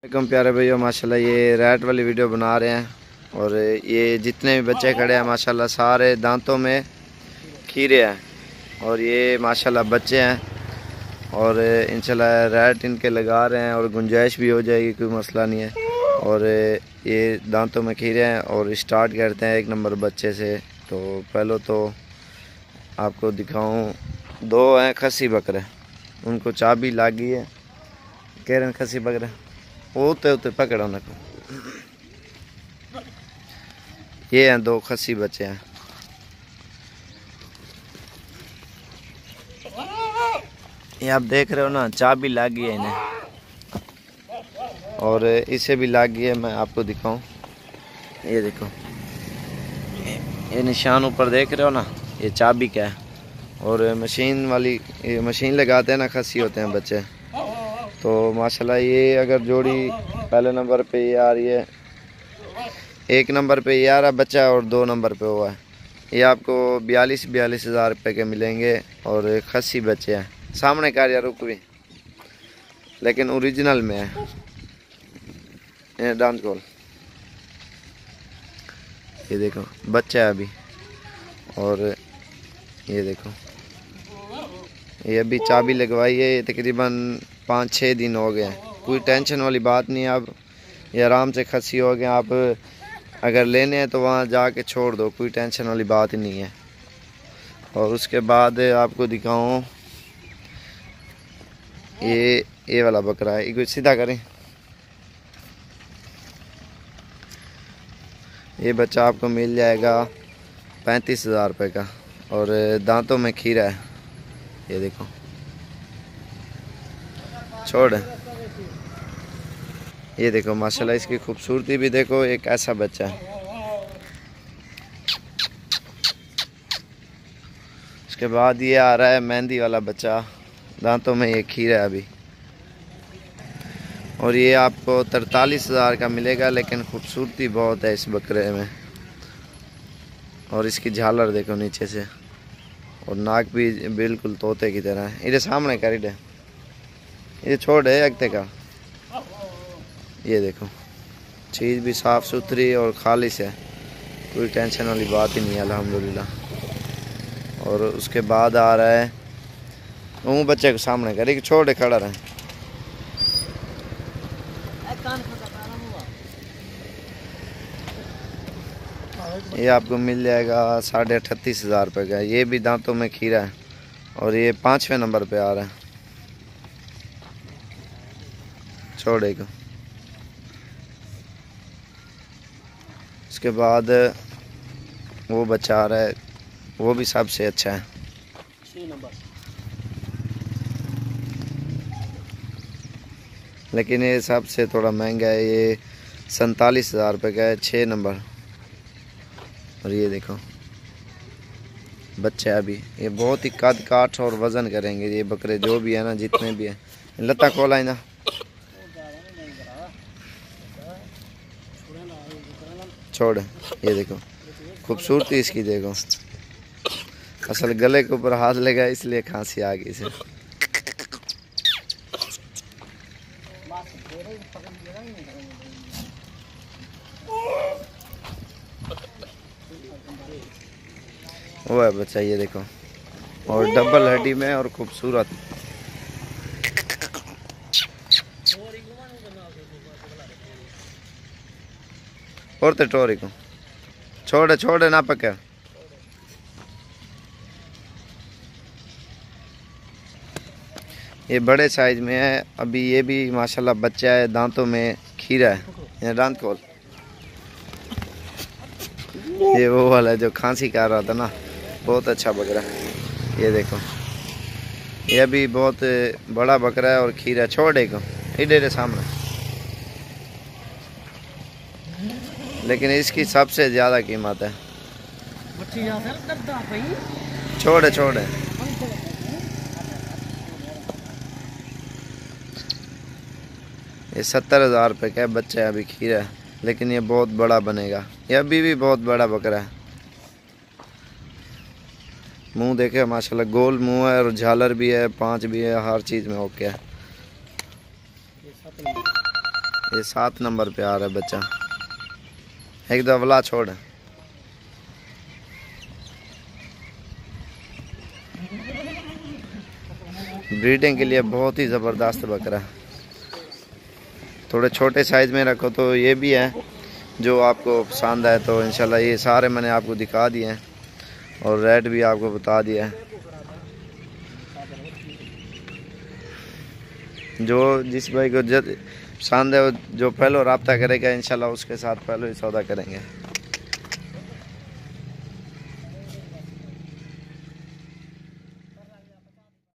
वालेकुम प्यारे भैया, माशाल्लाह ये रैट वाली वीडियो बना रहे हैं। और ये जितने भी बच्चे खड़े हैं माशाल्लाह सारे दांतों में खीरे हैं। और ये माशाल्लाह बच्चे हैं और इंशाल्लाह रैट इनके लगा रहे हैं और गुंजाइश भी हो जाएगी, कोई मसला नहीं है। और ये दांतों में खीरे हैं और स्टार्ट करते हैं 1 नंबर बच्चे से। तो पहले तो आपको दिखाऊं, 2 हैं खसी बकरे, उनको चाबी लगी है, कह रहे हैं खसी बकरे होते होते पकड़ो उनको। ये हैं 2 खसी बच्चे हैं। ये आप देख रहे हो ना, चाबी लगी है इन्हें और इसे भी लगी है। मैं आपको दिखाऊं, ये देखो, ये निशान ऊपर देख रहे हो ना, ये चाबी क्या है। और मशीन वाली, ये मशीन लगाते हैं ना, खसी होते हैं बच्चे। तो माशाल्लाह ये अगर जोड़ी पहले नंबर पे ये आ रही है, 1 नंबर पे ये आ रहा है बच्चा और 2 नंबर पे हुआ है, ये आपको 42 हज़ार रुपये के मिलेंगे। और खसी बच्चे हैं, सामने कार्य रुक भी, लेकिन ओरिजिनल में है। ये डांस कॉल, ये देखो बच्चा है अभी। और ये देखो, ये अभी चाबी लगवाई है, ये तकरीबन 5-6 दिन हो गए हैं। कोई टेंशन वाली बात नहीं है। अब ये आराम से खसी हो गए। आप अगर लेने हैं तो वहाँ जाके छोड़ दो, कोई टेंशन वाली बात ही नहीं है। और उसके बाद आपको दिखाऊं, ये वाला बकरा है, ये सीधा करें। ये बच्चा आपको मिल जाएगा 35 हज़ार रुपये का और दांतों में खीरा है। ये देखो, छोड़, ये देखो माशाल्लाह इसकी खूबसूरती भी देखो। एक ऐसा बच्चा है। उसके बाद ये आ रहा है मेहंदी वाला बच्चा, दांतों में ये खीरा है अभी। और ये आपको 43 हज़ार का मिलेगा, लेकिन खूबसूरती बहुत है इस बकरे में। और इसकी झालर देखो नीचे से, और नाक भी बिल्कुल तोते की तरह है। इधर सामने कर, इधर ये छोड़ है अगते का। ये देखो, चीज़ भी साफ़ सुथरी और खालिश है, कोई टेंशन वाली बात ही नहीं है अल्हम्दुलिल्लाह। और उसके बाद आ रहा है, वो बच्चे को सामने करे, छोड़ खड़ा रहे। ये आपको मिल जाएगा 38.5 हज़ार रुपये का। ये भी दांतों में खीरा है और ये 5वें नंबर पे आ रहा है। छोड़े को, उसके बाद वो बच्चा आ रहा है, वो भी सबसे अच्छा है। 6 नंबर, लेकिन ये सबसे थोड़ा महंगा है, ये 47 हज़ार रुपये का है, 6 नंबर। और ये देखो बच्चे अभी, ये बहुत ही कद काठ और वज़न करेंगे ये बकरे, जो भी है ना, जितने भी हैं। लता खोला है ना, छोड़। ये देखो खूबसूरती इसकी देखो, असल गले के ऊपर हाथ लगा इसलिए खांसी आ गई इसे। वो है बच्चा, ये देखो, और डबल हड्डी में और खूबसूरत। और तो टोरी को छोड़े छोड़े ना पकड़। ये बड़े साइज में है अभी, ये भी माशाल्लाह बच्चा है, दांतों में खीरा है। ये दांत खोल, ये वो वाला है जो खांसी कर रहा था ना, बहुत अच्छा बकरा है। ये देखो, ये भी बहुत बड़ा बकरा है और खीरा। छोड़े को इधर सामने, लेकिन इसकी सबसे ज़्यादा कीमत है। छोड़े छोड़े, ये 70 हज़ार रुपये का बच्चा है, अभी खीरा है, लेकिन ये बहुत बड़ा बनेगा। ये अभी भी बहुत बड़ा बकरा है। मुंह देखे माशाल्लाह, गोल मुंह है और झालर भी है, 5 भी है, हर चीज़ में ओके है। ये 7 नंबर पे आ रहा है बच्चा, एक दवला छोड़। ब्रीडिंग के लिए बहुत ही ज़बरदस्त बकरा। थोड़े छोटे साइज़ में रखो तो ये भी है, जो आपको पसंद है तो इंशाल्लाह ये सारे मैंने आपको दिखा दिए हैं और रेट भी आपको बता दिया है। जो जिस भाई को पसंद है जो पहले रब्ता करेगा इंशाल्लाह उसके साथ पहले ही सौदा करेंगे।